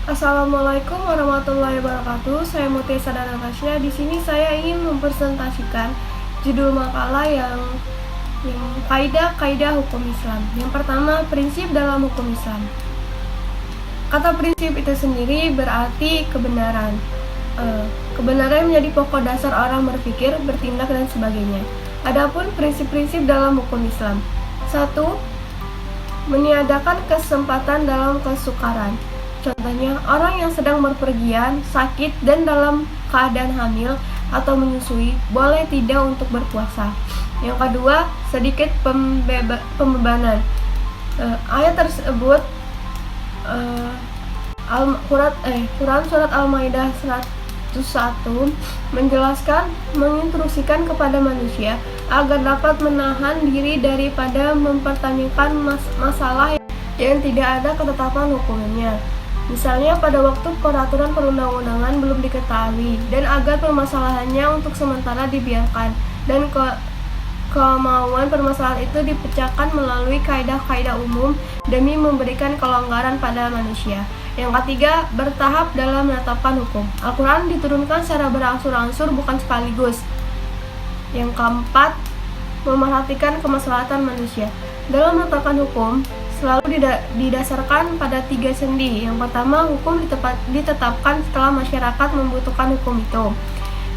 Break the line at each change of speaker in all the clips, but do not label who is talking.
Assalamualaikum warahmatullahi wabarakatuh. Saya Mutia Sadana Tasya. Di sini saya ingin mempresentasikan judul makalah yang kaidah-kaidah hukum Islam. Yang pertama, prinsip dalam hukum Islam. Kata prinsip itu sendiri berarti kebenaran. Kebenaran menjadi pokok dasar orang berpikir, bertindak, dan sebagainya. Adapun prinsip-prinsip dalam hukum Islam. 1. Meniadakan kesempatan dalam kesukaran. Contohnya, orang yang sedang berpergian, sakit, dan dalam keadaan hamil atau menyusui boleh tidak untuk berpuasa. Yang kedua, sedikit pembebanan. Ayat tersebut Quran Surat Al-Maidah 101 menjelaskan, menginstruksikan kepada manusia agar dapat menahan diri daripada mempertanyakan masalah yang tidak ada ketetapan hukumnya. Misalnya pada waktu peraturan perundang-undangan belum diketahui, dan agar permasalahannya untuk sementara dibiarkan, dan kemauan permasalahan itu dipecahkan melalui kaidah-kaidah umum demi memberikan kelonggaran pada manusia. Yang ketiga, bertahap dalam menetapkan hukum. Al-Quran diturunkan secara berangsur-angsur, bukan sekaligus. Yang keempat, memerhatikan kemaslahatan manusia. Dalam menetapkan hukum selalu didasarkan pada 3 sendi. Yang pertama, hukum ditetapkan setelah masyarakat membutuhkan hukum itu.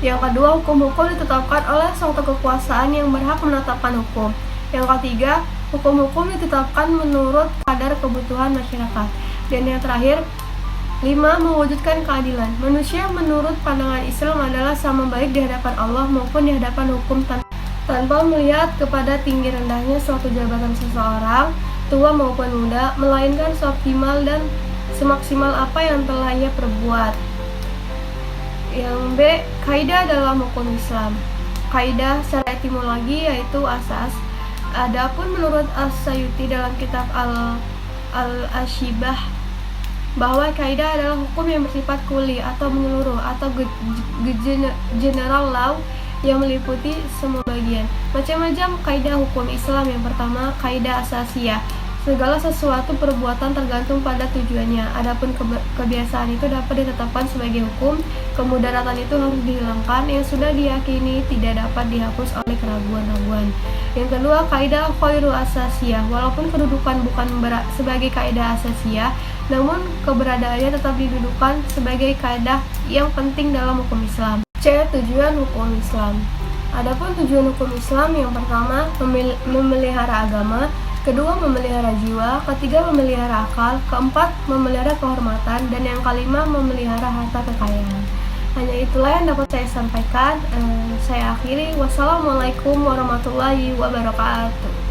Yang kedua, hukum-hukum ditetapkan oleh suatu kekuasaan yang berhak menetapkan hukum. Yang ketiga, hukum-hukum ditetapkan menurut kadar kebutuhan masyarakat. Dan yang terakhir, 5. Mewujudkan keadilan. Manusia menurut pandangan Islam adalah sama baik di hadapan Allah maupun di hadapan hukum tanpa melihat kepada tinggi rendahnya suatu jabatan seseorang, tua maupun muda, melainkan seoptimal dan semaksimal apa yang telah ia perbuat. Yang B, kaidah dalam hukum Islam. Kaidah secara etimologi yaitu asas. Adapun menurut As-Sayuti dalam kitab Al-Ashibah, bahwa kaidah adalah hukum yang bersifat kuli atau menyeluruh atau general law yang meliputi semua bagian. Macam-macam kaidah hukum Islam. Yang pertama, kaidah asasiyah. Segala sesuatu perbuatan tergantung pada tujuannya. Adapun kebiasaan itu dapat ditetapkan sebagai hukum. Kemudaratan itu harus dihilangkan. Yang sudah diyakini tidak dapat dihapus oleh keraguan-raguan. Yang kedua, kaidah khairu asasiyah. Walaupun kedudukan bukan sebagai kaidah asasiyah, namun keberadaannya tetap didudukan sebagai kaidah yang penting dalam hukum Islam. C. Tujuan hukum Islam. Adapun tujuan hukum Islam, yang pertama, memelihara agama. Kedua, memelihara jiwa. Ketiga, memelihara akal. Keempat, memelihara kehormatan. Dan yang kelima, memelihara harta kekayaan. Hanya itulah yang dapat saya sampaikan. Saya akhiri. Wassalamualaikum warahmatullahi wabarakatuh.